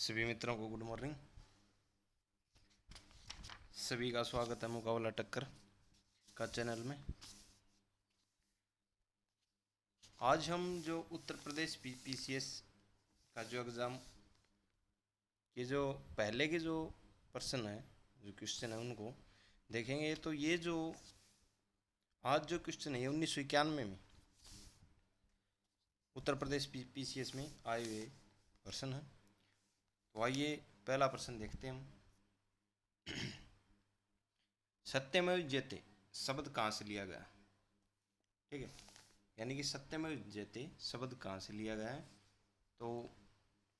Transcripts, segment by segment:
सभी मित्रों को गुड मॉर्निंग। सभी का स्वागत है मुकाबला टक्कर का चैनल में। आज हम जो उत्तर प्रदेश पीसीएस का जो एग्ज़ाम के जो पहले के जो प्रश्न है, जो क्वेश्चन है, उनको देखेंगे। तो ये जो आज जो क्वेश्चन है ये 1991 में उत्तर प्रदेश पीसीएस में आए हुए प्रश्न है। तो आइए पहला प्रश्न देखते हैं हम। सत्यमेव जयते शब्द कहाँ से लिया गया? ठीक है, यानी कि सत्यमेव जयते शब्द कहाँ से लिया गया है? तो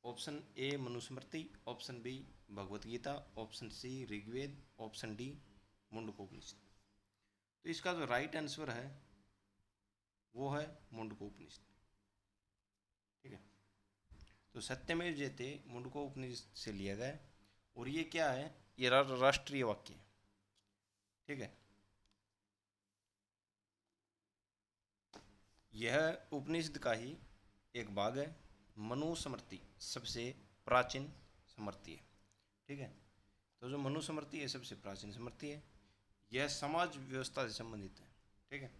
option A Manusmriti, option B Bhagavad Gita, option C Rigveda, option D Mundakopanishad. तो इसका जो राइट आंसर है वो है मुंडकोपनिषद। ठीक है, तो सत्यमेव जयते मुंडकोपनिषद से लिया गया है। और ये क्या है? ये राष्ट्रीय वाक्य है। ठीक है, यह उपनिषद का ही एक भाग है। मनुस्मृति सबसे प्राचीन स्मृति है। ठीक है, तो जो मनुस्मृति है सबसे प्राचीन स्मृति है। यह समाज व्यवस्था से संबंधित है। ठीक है,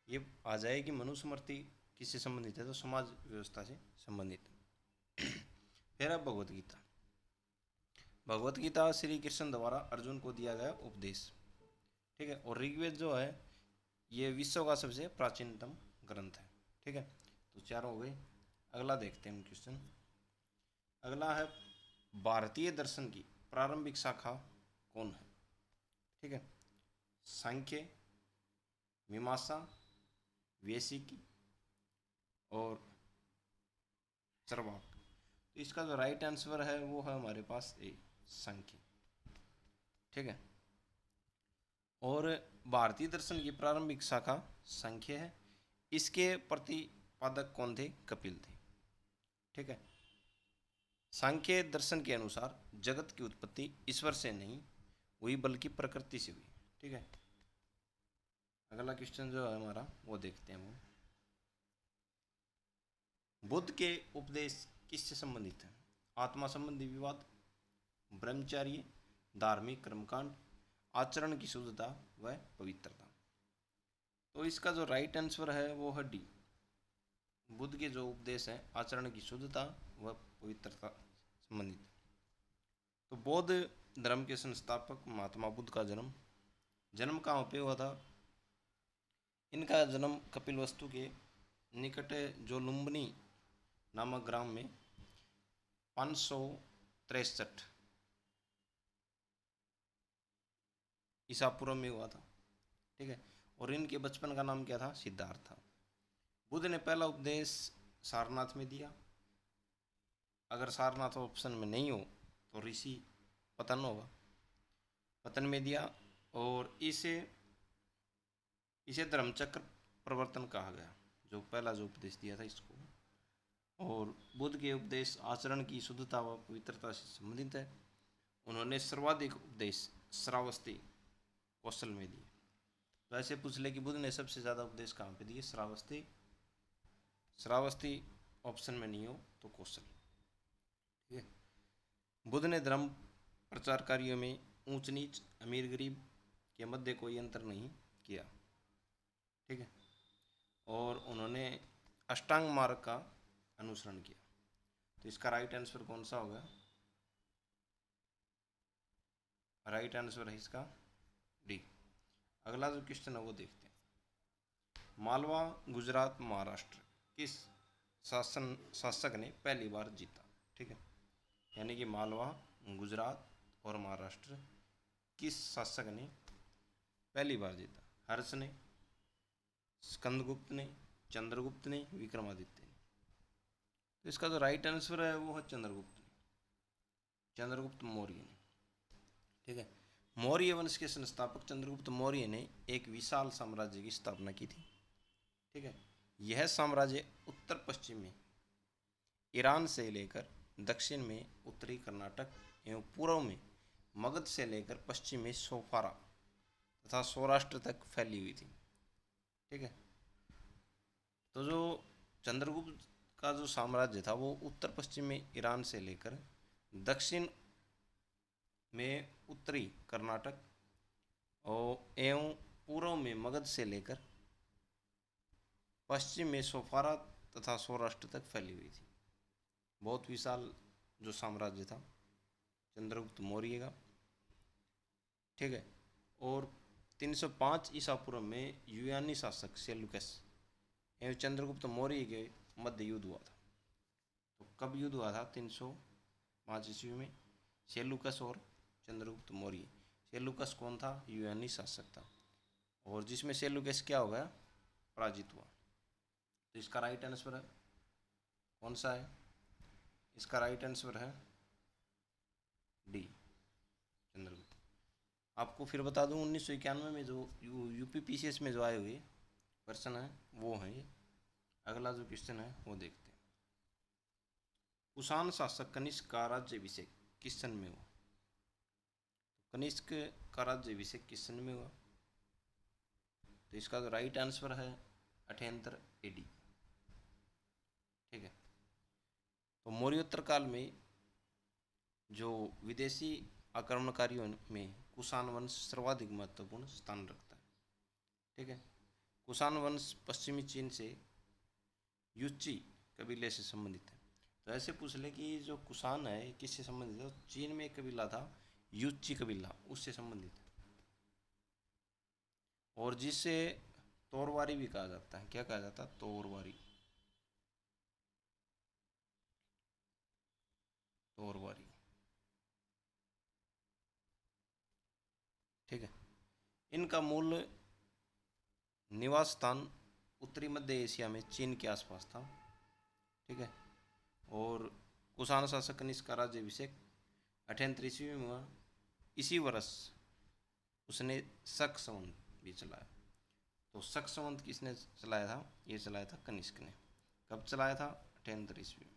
ये आ जाए कि मनुस्मृति किससे संबंधित है? तो समाज व्यवस्था से संबंधित है। फिर अब भगवत गीता। भगवत गीता श्री कृष्ण द्वारा अर्जुन को दिया गया उपदेश। ठीक है, और ऋग्वेद जो है ये विश्व का सबसे प्राचीनतम ग्रंथ है। ठीक है, तो चारों हो गए। अगला देखते हैं हम क्वेश्चन। अगला है भारतीय दर्शन की प्रारंभिक शाखा कौन है? ठीक है, सांख्य, मीमांसा, वैशेषिकी और चरवाक। तो इसका जो राइट आंसर है वो है हमारे पास ए सांख्य। ठीक है, और भारतीय दर्शन की प्रारंभिक शाखा सांख्य है। इसके प्रतिपादक कौन थे? कपिल थे। ठीक है, सांख्य दर्शन के अनुसार जगत की उत्पत्ति ईश्वर से नहीं हुई बल्कि प्रकृति से हुई। ठीक है, अगला क्वेश्चन जो है हमारा वो देखते हैं हम। बुद्ध के उपदेश किससे संबंधित है? आत्मा संबंधी विवाद, ब्रह्मचर्य, धार्मिक कर्मकांड, आचरण की शुद्धता व पवित्रता। तो इसका जो राइट आंसर है वो है डी। बुद्ध के जो उपदेश है आचरण की शुद्धता व पवित्रता संबंधित। तो बौद्ध धर्म के संस्थापक महात्मा बुद्ध का जन्म कहाँ पे हुआ था? इनका जन्म कपिलवस्तु के निकट जो लुम्बिनी नामक ग्राम में 563 ईसा पूर्व में हुआ था। ठीक है, और इनके बचपन का नाम क्या था? सिद्धार्थ था। बुद्ध ने पहला उपदेश सारनाथ में दिया। अगर सारनाथ ऑप्शन में नहीं हो तो ऋषि पतन होगा, पतन में दिया। और इसे धर्मचक्र प्रवर्तन कहा गया, जो पहला जो उपदेश दिया था इसको। और बुद्ध के उपदेश आचरण की शुद्धता व पवित्रता से संबंधित है। उन्होंने सर्वाधिक उपदेश श्रावस्ती कौशल में दिए। तो ऐसे पूछ ले कि बुद्ध ने सबसे ज़्यादा उपदेश कहाँ पे दिए? श्रावस्ती। श्रावस्ती ऑप्शन में नहीं हो तो कौशल। ठीक है, बुद्ध ने धर्म प्रचार कार्यों में ऊंच नीच, अमीर गरीब के मध्य कोई अंतर नहीं किया। ठीक है, और उन्होंने अष्टांग मार्ग का अनुसरण किया। तो इसका राइट आंसर कौन सा होगा? राइट आंसर है इसका डी। अगला जो क्वेश्चन है वो देखते हैं। मालवा, गुजरात, महाराष्ट्र किस शासक ने पहली बार जीता? ठीक है, यानी कि मालवा, गुजरात और महाराष्ट्र किस शासक ने पहली बार जीता? हर्ष ने, स्कंदगुप्त ने, चंद्रगुप्त ने, विक्रमादित्य ने। तो इसका जो राइट आंसर है वो है चंद्रगुप्त ने, चंद्रगुप्त मौर्य ने। ठीक है, मौर्य वंश के संस्थापक चंद्रगुप्त मौर्य ने एक विशाल साम्राज्य की स्थापना की थी। ठीक है, यह साम्राज्य उत्तर पश्चिम में ईरान से लेकर दक्षिण में उत्तरी कर्नाटक एवं पूर्व में मगध से लेकर पश्चिम में सोफारा तथा सौराष्ट्र तक फैली हुई थी। ठीक है, तो जो चंद्रगुप्त का जो साम्राज्य था वो उत्तर पश्चिम में ईरान से लेकर दक्षिण में उत्तरी कर्नाटक और एवं पूर्व में मगध से लेकर पश्चिम में सोफारा तथा सौराष्ट्र तक फैली हुई थी। बहुत विशाल जो साम्राज्य था चंद्रगुप्त मौर्य का, ठीक है। और 305 ईसा पूर्व में यूनानी शासक सेल्यूकस एवं चंद्रगुप्त मौर्य के मध्य युद्ध हुआ था। तो कब युद्ध हुआ था? 305 ईस्वी में सेल्यूकस और चंद्रगुप्त मौर्य। सेल्यूकस कौन था? यूनानी शासक था, और जिसमें सेल्यूकस क्या हो गया? पराजित हुआ। तो इसका राइट आंसर है कौन सा है? इसका राइट आंसर है डी, चंद्रगुप्त। आपको फिर बता दूं 1991 में जो यूपीपीसीएस में जो आए हुए क्वेश्चन है वो है ये। अगला जो क्वेश्चन है वो देखते हैं। कुषाण शासक कनिष्क का राज्याभिषेक किस सन में हुआ? कनिष्क का राज्याभिषेक किस सन में हुआ? तो इसका जो राइट आंसर है 78 AD, ठीक है। तो मौर्योत्तर काल में जो विदेशी आक्रमणकारियों में कुषाण वंश सर्वाधिक महत्वपूर्ण स्थान रखता है, ठीक है। कुषाण वंश पश्चिमी चीन से युच्ची कबीले से संबंधित है। तो ऐसे पूछ ले कि जो कुषाण है किससे संबंधित है? चीन में एक कबीला था युच्ची कबीला, उससे संबंधित है, और जिससे तोरवारी भी कहा जाता है। क्या कहा जाता है? तोरवारी, तोरवारी, ठीक है। इनका मूल निवास स्थान उत्तरी मध्य एशिया में चीन के आसपास था, ठीक है। और कुषाण शासक कनिष्क का राज्याभिषेक 98 ईस्वी में हुआ। इसी वर्ष उसने शक संवत भी चलाया। तो शक संवत किसने चलाया था? ये चलाया था कनिष्क ने। कब चलाया था? 98 ईस्वी में,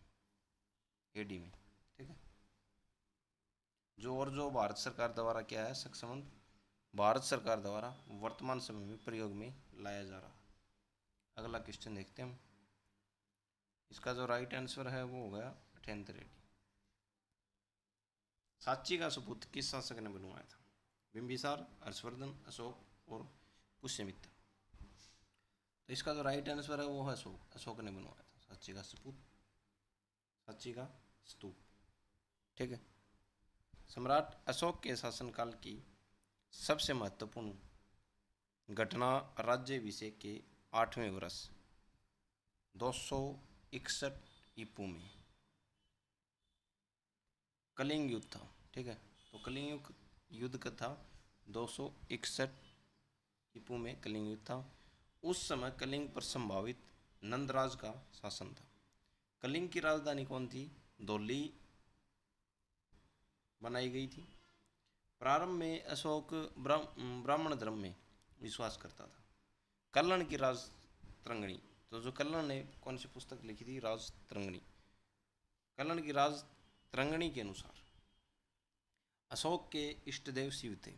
AD में, ठीक है। जो भारत सरकार द्वारा क्या है? शक संवत भारत सरकार द्वारा वर्तमान समय में प्रयोग में लाया जा रहा। अगला क्वेश्चन देखते हैं हम। इसका जो राइट आंसर है वो हो गया 98 AD। सांची का सुपुत्र किस शासक ने बनवाया था? बिंबिसार, हर्षवर्धन, अशोक और पुष्यमित्र। तो इसका जो राइट आंसर है वो है अशोक। अशोक ने बनवाया था सांची का सुपुत्र, सांची का स्तूप, ठीक है। सम्राट अशोक के शासनकाल की सबसे महत्वपूर्ण घटना राज्याभिषेक के 8वें वर्ष 261 ईपू में कलिंग युद्ध था, ठीक है। तो कलिंग युद्ध का था 261 ईपू में कलिंग युद्ध था। उस समय कलिंग पर संभावित नंदराज का शासन था। कलिंग की राजधानी कौन थी? धौली बनाई गई थी। प्रारंभ में अशोक ब्राह्मण धर्म में विश्वास करता था। कल्हण की राज तरंगणी, तो जो कल्हण ने कौन सी पुस्तक लिखी थी? राज तरंगणी। कल्हण की राज तरंगणी के अनुसार अशोक के इष्ट देव शिव थे,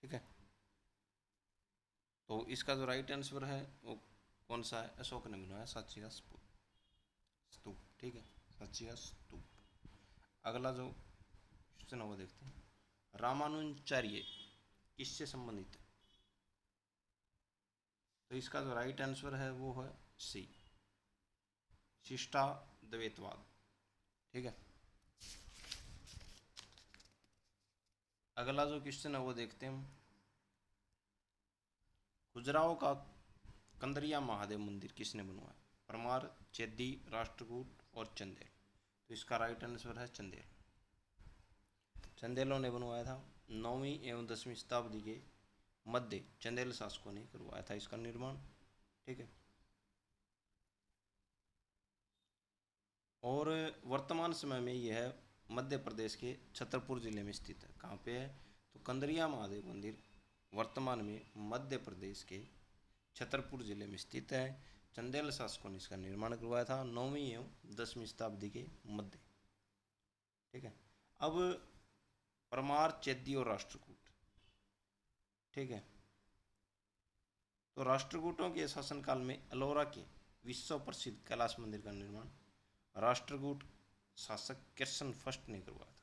ठीक है। तो इसका जो राइट आंसर है वो कौन सा है? अशोक ने बनवाया सांची का स्तूप, ठीक है, सांची का स्तूप। अगला जो क्वेश्चन है वो देखते हैं। रामानुजाचार्य किससे संबंधित है? तो इसका जो राइट आंसर है वो है सी, शिष्टाद्वैतवाद, ठीक है। अगला जो क्वेश्चन है वो देखते हैं हम। खजुराहो का कंदरिया महादेव मंदिर किसने बनवाया? परमार, चेदी, राष्ट्रकूट और चंदेल। तो इसका राइट आंसर है चंदेल। चंदेलों ने बनवाया था। 9वीं एवं 10वीं शताब्दी के मध्य चंदेल शासकों ने करवाया था इसका निर्माण, ठीक है। और वर्तमान समय में यह मध्य प्रदेश के छतरपुर जिले में स्थित है। कहाँ पे है? तो कंदरिया महादेव मंदिर वर्तमान में मध्य प्रदेश के छतरपुर जिले में स्थित है। चंदेल शासकों ने इसका निर्माण करवाया था 9वीं एवं 10वीं शताब्दी के मध्य, ठीक है। अब परमार, चेदी और राष्ट्रकूट, ठीक है। तो राष्ट्रकूटों के शासनकाल में अलोरा के विश्व प्रसिद्ध कैलाश मंदिर का निर्माण राष्ट्रकूट शासक किर्सन फर्स्ट ने करवाया था।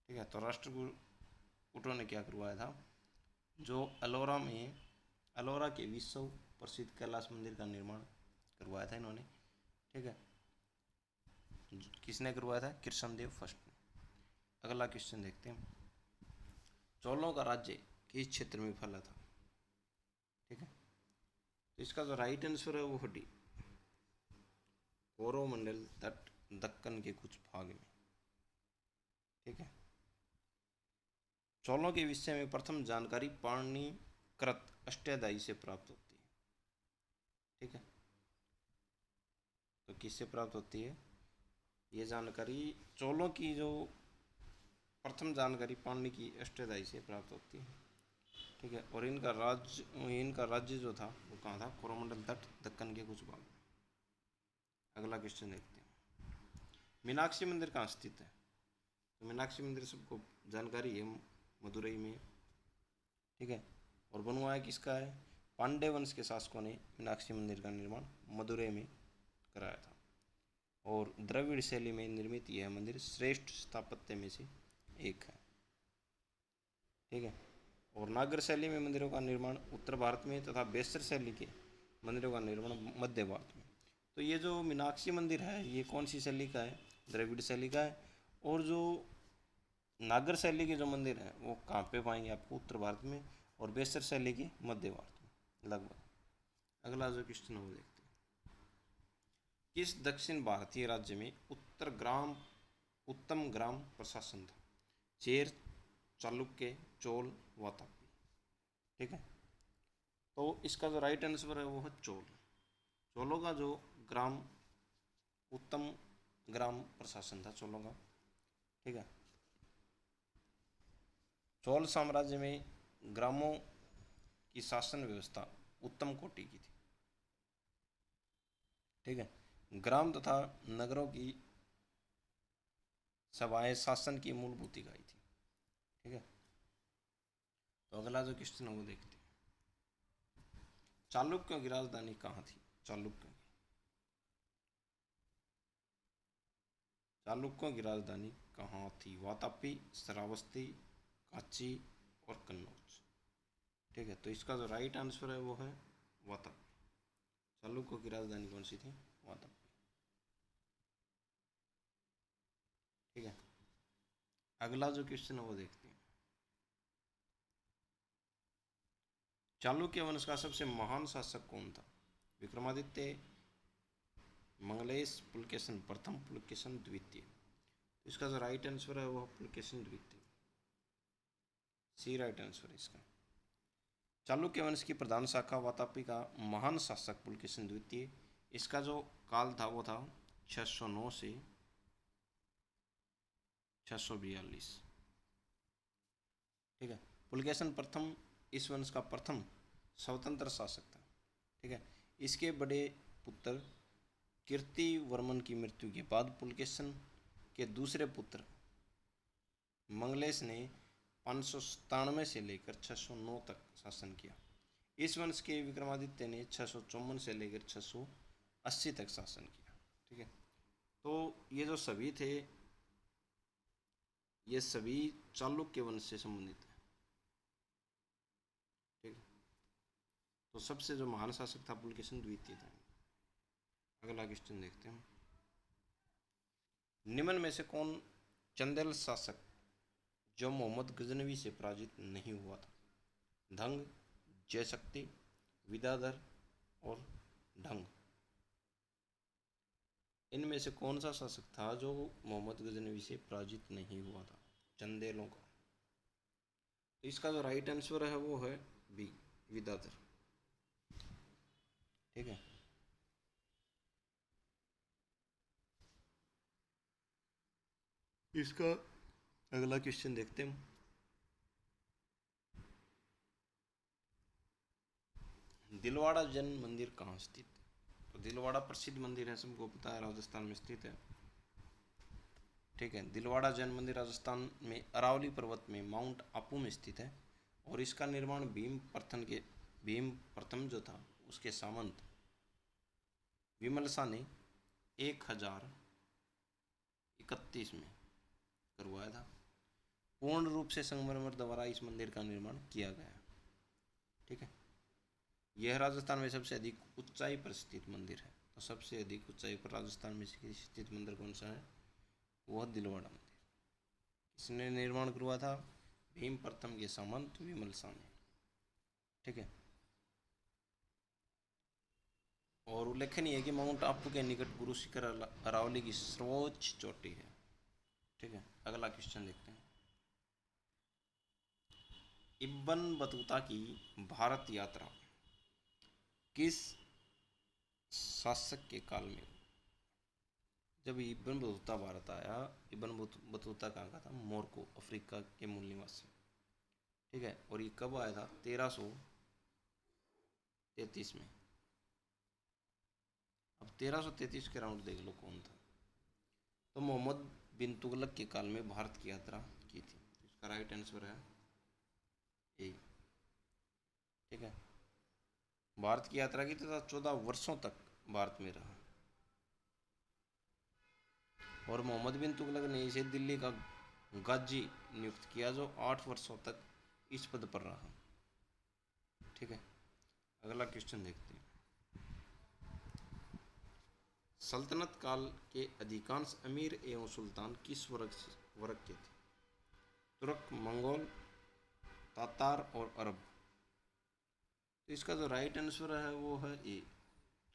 ठीक है, तो राष्ट्रकूटों ने क्या करवाया था, जो अलोरा के विश्व प्रसिद्ध कैलाश मंदिर का निर्माण करवाया था इन्होंने। ठीक है, किसने करवाया था, कृष्ण देव फर्स्ट ने। अगला क्वेश्चन देखते हैं, चोलों का राज्य किस क्षेत्र में फैला था। ठीक है, तो इसका जो राइट आंसर है वो है डी, कोरोमंडल तट दक्कन के कुछ भाग में। ठीक है, चोलों के विषय में प्रथम जानकारी पाणिनिकृत अष्टाध्यायी से प्राप्त होती है। ठीक है, तो किससे प्राप्त होती है ये जानकारी, चोलों की जो प्रथम जानकारी पाणिनि की अष्टाध्यायी से प्राप्त होती है। ठीक है, और इनका राज्य जो था वो कहाँ था, कोरोमंडल तट दक्कन के कुछ भाग। अगला क्वेश्चन देखते हैं, मीनाक्षी मंदिर कहाँ स्थित है। तो मीनाक्षी मंदिर सबको जानकारी है, मदुरई में। ठीक है, और बनवाया किसका है, पांड्य वंश के शासकों ने मीनाक्षी मंदिर का निर्माण मदुरई में कराया था। और द्रविड़ शैली में निर्मित यह मंदिर श्रेष्ठ स्थापत्य में से एक है। ठीक है, और नागर शैली में मंदिरों का निर्माण उत्तर भारत में तथा बेसर शैली के मंदिरों का निर्माण मध्य भारत में। तो ये जो मीनाक्षी मंदिर है ये कौन सी शैली का है, द्रविड़ शैली का है। और जो नागर शैली के जो मंदिर हैं वो कहाँ पे पाएंगे आपको, उत्तर भारत में, और बेसर शैली के मध्य भारत में लगभग। अगला जो क्वेश्चन है वो देखते हैं, किस दक्षिण भारतीय राज्य में उत्तम ग्राम प्रशासन था, चेर, चालुक्य, चोल, वातापी। ठीक है, तो इसका जो राइट आंसर है वो है चोल। चोलों का जो उत्तम ग्राम प्रशासन था चोलों का। ठीक है, चोल साम्राज्य में ग्रामों की शासन व्यवस्था उत्तम कोटि की थी। ठीक है, ग्राम तथा नगरों की सभाएं शासन की मूलभूत इकाई थी। ठीक है, तो अगला जो क्वेश्चन है वो देखते हैं, चालुक्यों की राजधानी कहाँ थी। चालुक्यों की राजधानी कहाँ थी, वातापी, श्रावस्ती, कांची और कन्नौज। ठीक है, तो इसका जो राइट आंसर है वो है वातापी। चालुक्यों की राजधानी कौन सी थी, वातापी। ठीक है, अगला जो क्वेश्चन है वो देखते हैं, चालुक्य वंश का सबसे महान शासक कौन था, विक्रमादित्य, मंगलेश, पुलकेशन प्रथम, पुलकेशन द्वितीय। इसका जो राइट आंसर है वो पुलकेशन द्वितीय, सी राइट आंसर है इसका। चालुक्य वंश की प्रधान शाखा वातापी का महान शासक पुलकेशन द्वितीय। इसका जो काल था वो था 609 से 642। ठीक है, पुलकेशन प्रथम इस वंश का प्रथम स्वतंत्र शासक था। ठीक है, इसके बड़े पुत्र कीर्तिवर्मन की मृत्यु के बाद पुलकेशन के दूसरे पुत्र मंगलेश ने 597 से लेकर 609 तक शासन किया। इस वंश के विक्रमादित्य ने 654 से लेकर 680 तक शासन किया। ठीक है, तो ये जो सभी थे ये सभी चालुक्य वंश से संबंधित है। ठीक है, तो सबसे जो महान शासक था पुलकेशन द्वितीय था। अगला क्वेश्चन देखते हैं, निम्न में से कौन चंदेल शासक जो मोहम्मद गजनवी से पराजित नहीं हुआ था, धंग, जयशक्ति, विदाधर और ढंग। इनमें से कौन सा शासक था जो मोहम्मद गजनवी से पराजित नहीं हुआ था, चंदेलों का। तो इसका जो राइट आंसर है वो है बी, विदाधर। ठीक है, इसका अगला क्वेश्चन देखते हैं, दिलवाड़ा जैन मंदिर कहाँ स्थित है। तो दिलवाड़ा प्रसिद्ध मंदिर है, सबको पता है, राजस्थान में स्थित है। ठीक है, दिलवाड़ा जैन मंदिर राजस्थान में अरावली पर्वत में माउंट आबू में स्थित है। और इसका निर्माण भीम प्रथम जो था उसके सामंत विमल शाह ने 1000 31 में करवाया था। पूर्ण रूप से संगमरमर द्वारा इस मंदिर का निर्माण किया गया। ठीक है, यह राजस्थान में सबसे अधिक ऊंचाई पर स्थित मंदिर है। तो सबसे अधिक ऊंचाई पर राजस्थान में स्थित मंदिर कौन सा है? वह दिलवाड़ा मंदिर। किसने निर्माण करवाया था? भीम प्रथम के सामंत विमल शाह ने। ठीक है, और उल्लेखनीय है कि माउंट आबू के निकट गुरु शिखर अरावली की सर्वोच्च चोटी है। ठीक है, अगला क्वेश्चन देखते हैं। इब्न बतूता की भारत यात्रा किस शासक के काल में? जब इब्न बतूता भारत आया, इब्न बतूता कहाँ का था? मोरक्को, अफ्रीका के मूल निवासी। ठीक है, और ये कब आया था? 1333 में। अब 1333 के राउंड देख लो कौन था। तो मोहम्मद बिन तुगलक के काल में भारत की यात्रा की थी। इसका राइट आंसर है ए। ठीक है, भारत की यात्रा की तथा 14 वर्षों तक भारत में रहा। और मोहम्मद बिन तुगलक ने इसे दिल्ली का गाजी नियुक्त किया, जो 8 वर्षों तक इस पद पर रहा। ठीक है, अगला क्वेश्चन देखते हैं। सल्तनत काल के अधिकांश अमीर एवं सुल्तान किस वर्ग के थे? तुर्क, मंगोल, तातार और अरब। तो इसका जो राइट आंसर है वो है ए,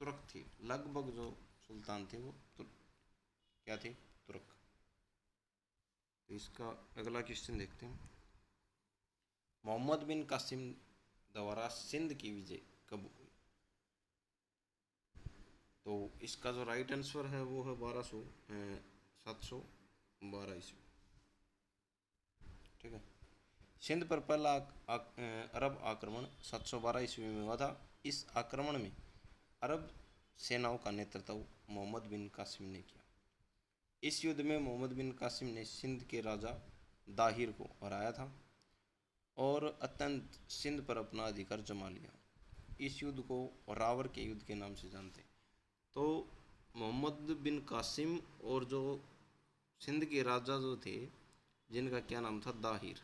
तुर्क थी। लगभग जो सुल्तान थे वो क्या थे? तुर्क। तो इसका अगला क्वेश्चन देखते हैं। मोहम्मद बिन कासिम द्वारा सिंध की विजय कब हुई? तो इसका जो राइट आंसर है वो है 712 ईस्वी। ठीक है, सिंध पर पहला अरब आक्रमण 712 ईस्वी में हुआ था। इस आक्रमण में अरब सेनाओं का नेतृत्व मोहम्मद बिन कासिम ने किया। इस युद्ध में मोहम्मद बिन कासिम ने सिंध के राजा दाहिर को हराया था और अत्यंत सिंध पर अपना अधिकार जमा लिया। इस युद्ध को रावर के युद्ध के नाम से जानते हैं। तो मोहम्मद बिन कासिम और जो सिंध के राजा जो थे, जिनका क्या नाम था? दाहिर।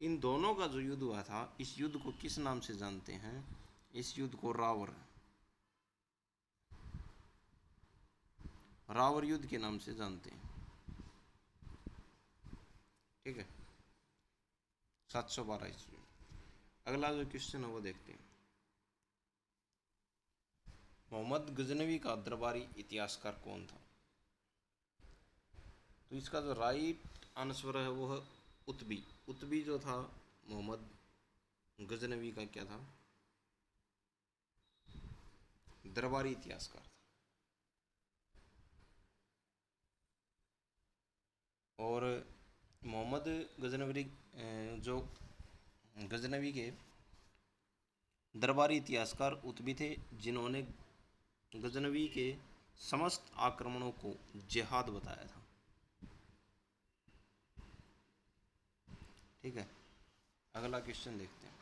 इन दोनों का जो युद्ध हुआ था, इस युद्ध को किस नाम से जानते हैं? इस युद्ध को रावर युद्ध के नाम से जानते हैं। ठीक है, 712 ईस्वी। अगला जो क्वेश्चन है वो देखते हैं। मोहम्मद गजनवी का दरबारी इतिहासकार कौन था? तो इसका जो राइट आंसर है वो है उत्बी। उत्बी जो था मोहम्मद गजनवी का क्या था? दरबारी इतिहासकार था। और मोहम्मद गजनवी जो गजनवी के दरबारी इतिहासकार उत्बी थे, जिन्होंने गजनवी के समस्त आक्रमणों को जिहाद बताया था। ठीक है, अगला क्वेश्चन देखते हैं।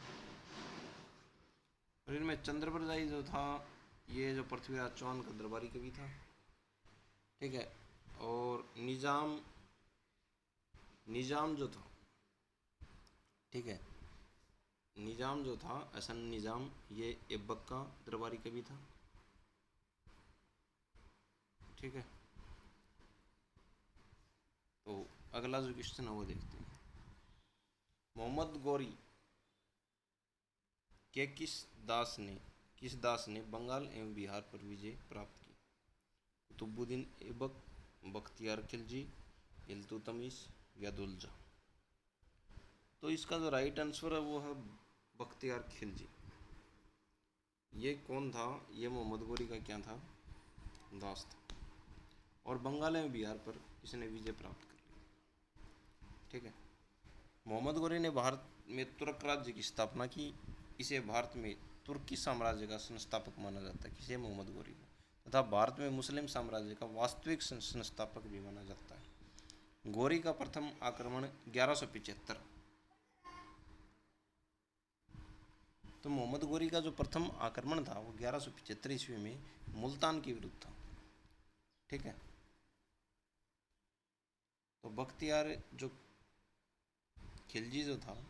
और इनमें चंद्रप्रदायी जो था, ये जो पृथ्वीराज चौहान का दरबारी कवि था। ठीक है, और निजाम जो था, ठीक है, निजाम जो था, हसन निजाम, ये ऐबक का दरबारी कवि था। ठीक है, तो अगला जो क्वेश्चन है वो देखते हैं। मोहम्मद गोरी के किस दास ने बंगाल एवं बिहार पर विजय प्राप्त की? कुतुबुद्दीन ऐबक, बख्तियार खिलजी, इल्तुतमिश या दुलजा। तो इसका जो राइट आंसर है वो है बख्तियार खिलजी। ये कौन था? ये मोहम्मद गोरी का क्या था? दास था। और बंगाल एवं बिहार पर इसने विजय प्राप्त कर ली। ठीक है, मोहम्मद गोरी ने भारत में तुर्क राज्य की स्थापना की। इसे भारत में तुर्की साम्राज्य का संस्थापक माना जाता है। किसे? मोहम्मद गोरी को। तथा भारत में मुस्लिम साम्राज्य का वास्तविक संस्थापक भी माना जाता है। गोरी का प्रथम आक्रमण 1175 तो मोहम्मद गोरी का जो प्रथम आक्रमण था वो 1175 ईस्वी में मुल्तान के विरुद्ध था। ठीक है। तो बख्तियार जो खिलजी जो था,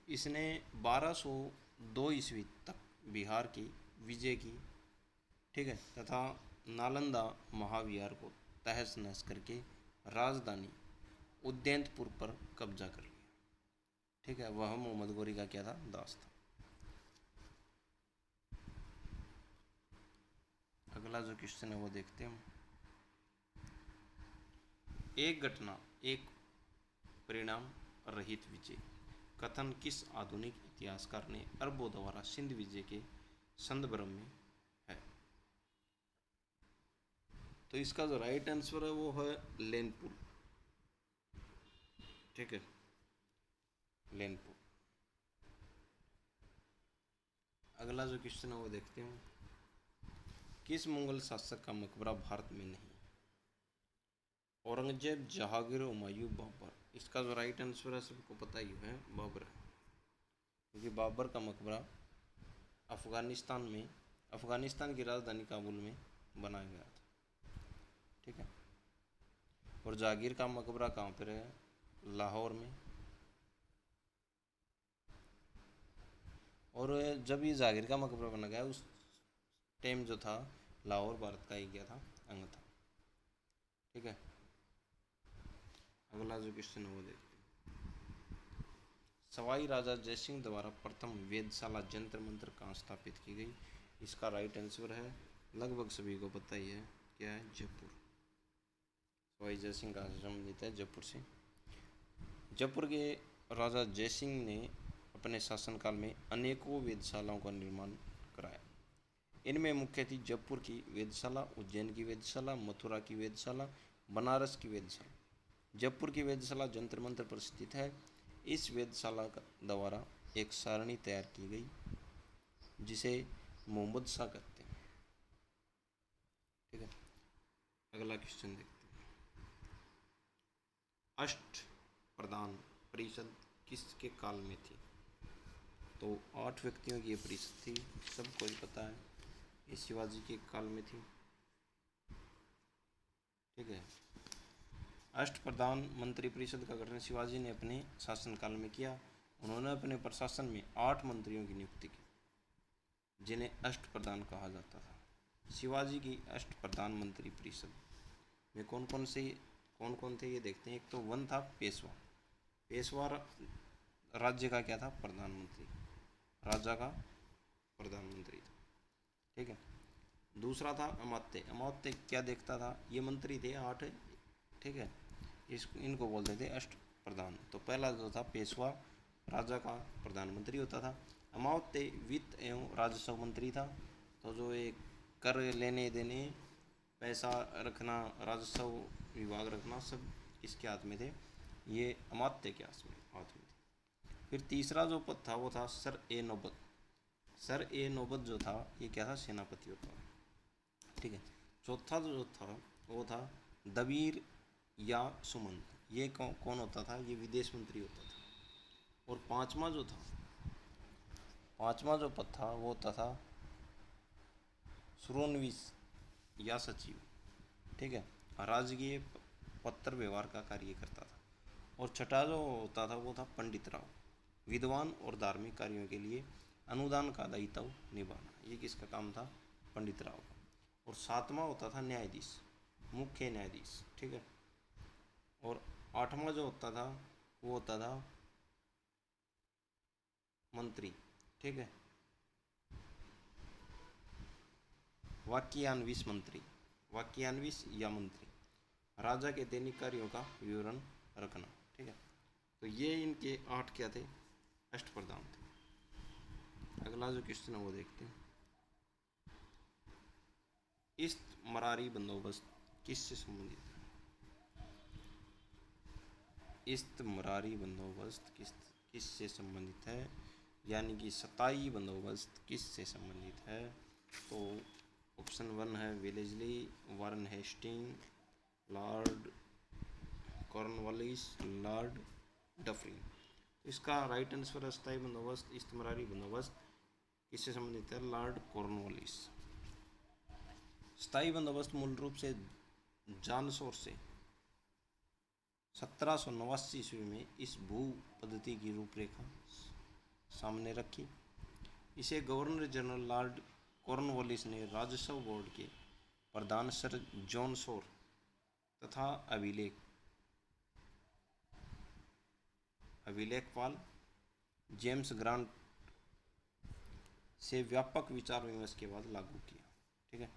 इसने 1202 ईस्वी तक बिहार की विजय की। ठीक है। तथा नालंदा महाविहार को तहस नहस करके राजधानी उद्यंतपुर पर कब्जा कर लिया। ठीक है। वह मोहम्मद गोरी का क्या था, दास था। अगला जो क्वेश्चन है वो देखते हैं हम। एक घटना एक परिणाम रहित विजय कथन किस आधुनिक इतिहासकार ने अरबों द्वारा सिंध विजय के संदर्भ में है? तो इसका जो राइट आंसर है वो है लेनपुर। ठीक है, लेनपुर। अगला जो क्वेश्चन है वो देखते हैं। किस मुगल शासक का मकबरा भारत में नहीं? औरंगजेब, जहांगीर, हुमायूं, बाबर। इसका जो राइट आंसर है सबको पता ही है, बाबर है। क्योंकि बाबर का मकबरा अफगानिस्तान की राजधानी काबुल में बनाया गया था। ठीक है। और जहांगीर का मकबरा कहाँ पर है? लाहौर में। और जब ये जहांगीर का मकबरा बना गया उस टाइम जो था लाहौर भारत का ही गया था, अंग था। ठीक है। अगला जो क्वेश्चन है वो देखते हैं। सवाई राजा जयसिंह द्वारा प्रथम वेधशाला जंतर मंत्र कहाँ स्थापित की गई? इसका राइट आंसर है, लगभग सभी को पता ही है, क्या है? जयपुर। सवाई जयसिंह का संबंधित है जयपुर से। जयपुर के राजा जयसिंह ने अपने शासनकाल में अनेकों वेधशालाओं का निर्माण कराया। इनमें मुख्य थी जयपुर की वेधशाला, उज्जैन की वेधशाला, मथुरा की वेधशाला, बनारस की वेधशाला। जयपुर की वेधशाला जंतर मंत्र पर स्थित है। इस वेधशाला द्वारा एक सारणी तैयार की गई जिसे मोहम्मद शाह कहते हैं। ठीक है। अगला क्वेश्चन देखते हैं। अष्ट प्रधान परिषद किसके काल में थी? तो 8 व्यक्तियों की ये परिषद थी, सबको ही पता है, ये शिवाजी के काल में थी। ठीक है। अष्ट प्रधान मंत्री परिषद का गठन शिवाजी ने अपने शासनकाल में किया। उन्होंने अपने प्रशासन में 8 मंत्रियों की नियुक्ति की, जिन्हें अष्ट प्रधान कहा जाता था। शिवाजी की अष्ट प्रधान मंत्री परिषद में कौन कौन थे ये देखते हैं। एक तो 1 था पेशवा। पेशवा राज्य का क्या था? प्रधानमंत्री, राजा का प्रधानमंत्री था। ठीक है। दूसरा था अमात्य। अमात्य क्या देखता था? ये मंत्री थे 8। ठीक है। इनको बोलते थे अष्ट प्रधान। तो पहला जो था पेशवा, राजा का प्रधानमंत्री होता था। अमात्य वित्त एवं राजस्व मंत्री था। तो जो एक कर लेने देने, पैसा रखना, राजस्व विभाग रखना, सब किसके हाथ में थे? ये अमात्य के हाथ में थे। फिर तीसरा जो पद था वो था सर ए नौबत। सर ए नौबत जो था ये क्या था? सेनापति होता था। ठीक है। चौथा जो था वो था दबीर या सुमंत। ये कौन होता था? ये विदेश मंत्री होता था। और पांचवा जो पद था वो होता था सुरोनविस या सचिव। ठीक है। राजकीय पत्र व्यवहार का कार्य करता था। और छठा जो होता था वो था पंडित राव, विद्वान और धार्मिक कार्यों के लिए अनुदान का दायित्व निभाना। ये किसका काम था? पंडित राव का। और सातवां होता था न्यायाधीश, मुख्य न्यायाधीश। ठीक है। और आठवां जो होता था वो होता था मंत्री। ठीक है। वाक्यान्विश मंत्री, वाक्यान्विश या मंत्री, राजा के दैनिक कार्यों का विवरण रखना। ठीक है। तो ये इनके 8 क्या थे? अष्ट प्रधान थे। अगला जो क्वेश्चन है वो देखते हैं। इस्तमरारी बंदोबस्त किससे संबंधित है? इस्तमरारी बंदोबस्त किससे संबंधित है? यानी कि सताई बंदोबस्त किससे संबंधित है? तो ऑप्शन 1 है Wellesley, Warren Hasting, Lord Cornwallis, Lord Dufferin. इसका राइट आंसर है स्थायी बंदोबस्त इस्तेमारी बंदोबस्त। किससे संबंधित है? Lord Cornwallis. स्थायी बंदोबस्त मूल रूप से जानशोर से 1789 ईस्वी में इस भू पद्धति की रूपरेखा सामने रखी। इसे गवर्नर जनरल लॉर्ड कॉर्नवालिस ने राजस्व बोर्ड के प्रधान सर जॉन शोर तथा अभिलेखपाल जेम्स ग्रांट से व्यापक विचार विमर्श के बाद लागू किया। ठीक है,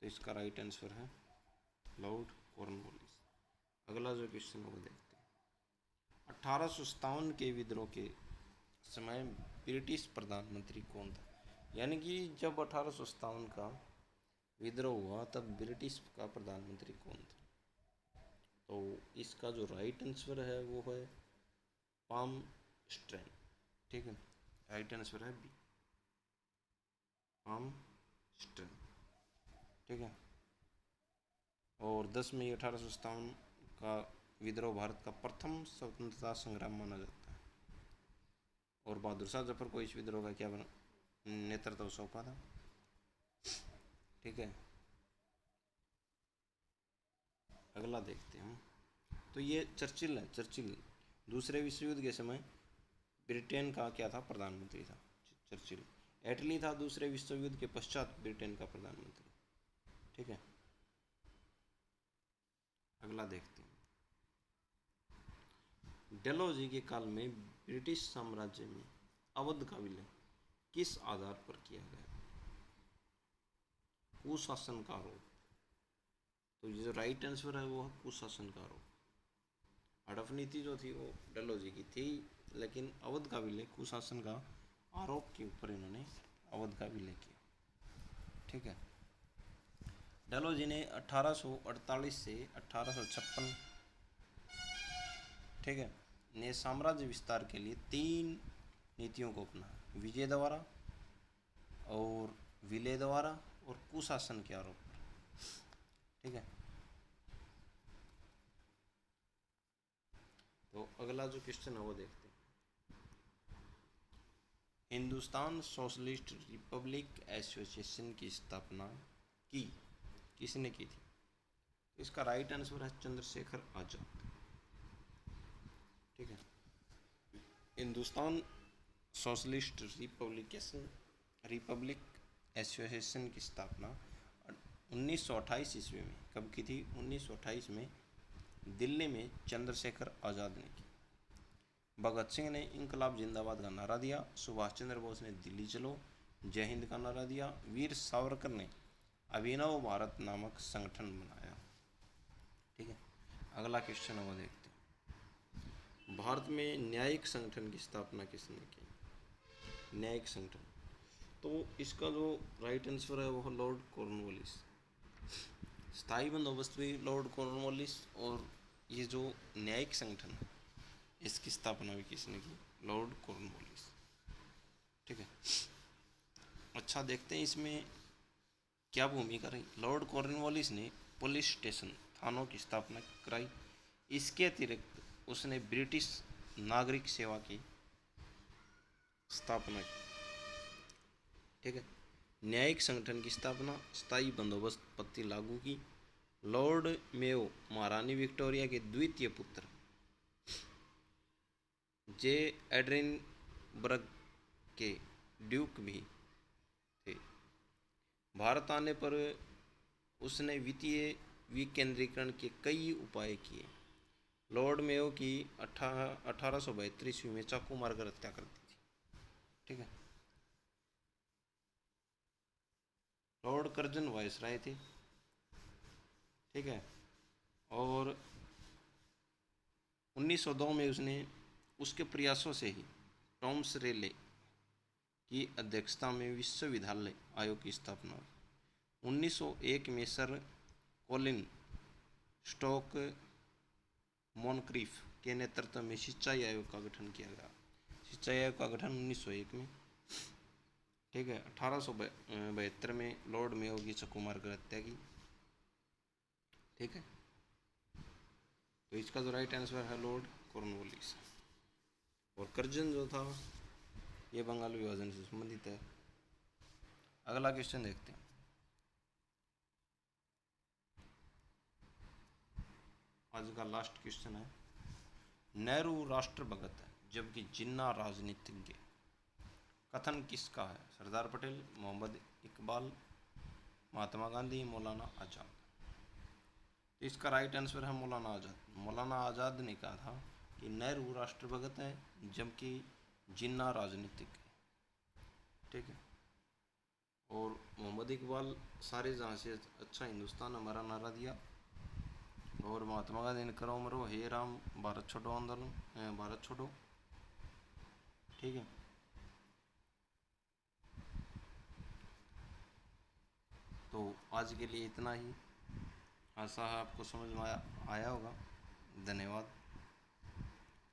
तो इसका राइट आंसर है लॉर्ड कॉर्नवालिस। अगला जो क्वेश्चन है वो देखते हैं। 1857 के विद्रोह के समय ब्रिटिश प्रधानमंत्री कौन था? यानी कि जब 1857 का विद्रोह हुआ तब ब्रिटिश का प्रधानमंत्री कौन था? तो इसका जो राइट आंसर है वो है पाम स्ट्रेन। ठीक है, राइट आंसर है बी, पाम स्ट्रेन। ठीक है, और 10 मई 1857 का विद्रोह भारत का प्रथम स्वतंत्रता संग्राम माना जाता है। और बहादुर शाह जफर को इस विद्रोह का क्या नेतृत्व सौंपा था? ठीक है, अगला देखते हैं हम। तो ये चर्चिल है। चर्चिल दूसरे विश्व युद्ध के समय ब्रिटेन का क्या था? प्रधानमंत्री था चर्चिल। एटली था दूसरे विश्व युद्ध के पश्चात ब्रिटेन का प्रधानमंत्री। ठीक है, अगला देखते हैं। डेलहौजी के काल में ब्रिटिश साम्राज्य में अवध का विलय किस आधार पर किया गया? कुशासन का आरोप। तो ये जो राइट आंसर है वो है कुशासन का आरोप। हड़प नीति जो थी वो डेलहौजी की थी, लेकिन अवध का विलय कुशासन का आरोप के ऊपर इन्होंने अवध का विलय किया। ठीक है, डेलहौजी ने 1848 से 1856 ठीक है ने साम्राज्य विस्तार के लिए 3 नीतियों को अपनाया: विजय द्वारा और विलय द्वारा और कुशासन के आरोप पर। ठीक है, तो अगला जो क्वेश्चन है वो देखते हैं। हिंदुस्तान सोशलिस्ट रिपब्लिक एसोसिएशन की स्थापना किसने की थी? इसका राइट आंसर है चंद्रशेखर आजाद। ठीक है, हिंदुस्तान सोशलिस्ट रिपब्लिक एसोसिएशन की स्थापना 1928 ईस्वी में कब की थी? 1928 में दिल्ली में चंद्रशेखर आज़ाद ने की। भगत सिंह ने इंकलाब जिंदाबाद का नारा दिया। सुभाष चंद्र बोस ने दिल्ली चलो जय हिंद का नारा दिया। वीर सावरकर ने अभिनव भारत नामक संगठन बनाया। ठीक है, अगला क्वेश्चन हम देखते हैं। भारत में न्यायिक संगठन की स्थापना किसने की? न्यायिक संगठन, तो इसका जो राइट आंसर है वो है लॉर्ड कॉर्नवालिस। स्थायी बंदोबस्त भी लॉर्ड कॉर्नवालिस, और ये जो न्यायिक संगठन है इसकी स्थापना भी किसने की? Lord Cornwallis. ठीक है, अच्छा देखते हैं इसमें क्या भूमिका रही। लॉर्ड कॉर्नवालिस ने पुलिस स्टेशन थानों की स्थापना कराई। इसके अतिरिक्त उसने ब्रिटिश नागरिक सेवा की स्थापना की। ठीक है, न्यायिक संगठन की स्थापना, स्थायी बंदोबस्त पद्धति लागू की। लॉर्ड मेयो महारानी विक्टोरिया के द्वितीय पुत्र जे एडरिनबर्ग के ड्यूक भी थे। भारत आने पर उसने वित्तीय विकेंद्रीकरण के कई उपाय किए। लॉर्ड मेयो की 1872 ईस्वी में चाकू मारकर हत्या कर दी थी। ठीक है, लॉर्ड कर्जन वायसराय थे। ठीक है, और 1902 में उसके प्रयासों से ही टॉमस रेले की अध्यक्षता में विश्वविद्यालय आयोग की स्थापना हुई। 1901 में सर कॉलिन स्टोक मोनक्रीफ के नेतृत्व में सिंचाई आयोग का गठन किया गया। सिंचाई आयोग का गठन 1901 में। ठीक है, 1872 में लॉर्ड मेयो की चाकू मारकर हत्या की। ठीक है, तो इसका जो राइट आंसर है लॉर्ड कॉर्नवालिस। और कर्जन जो था ये बंगाल विभाजन से संबंधित है। अगला क्वेश्चन देखते हैं। आज का लास्ट क्वेश्चन है, नेहरू राष्ट्रभगत है जबकि जिन्ना राजनीतिज्ञ, कथन किसका है? सरदार पटेल, मोहम्मद इकबाल, महात्मा गांधी, मौलाना आजाद। तो इसका राइट आंसर है मौलाना आजाद। मौलाना आजाद ने कहा था कि नेहरू राष्ट्रभगत है जबकि जिन्ना राजनीतिक है। ठीक है। और मोहम्मद इकबाल सारे जहाँ से अच्छा हिंदुस्तान हमारा नारा दिया। और महात्मा गांधी ने करो मरो हे राम भारत छोड़ो आंदोलन, भारत छोड़ो। ठीक है। तो आज के लिए इतना ही। आशा है आपको समझ में आया होगा। धन्यवाद।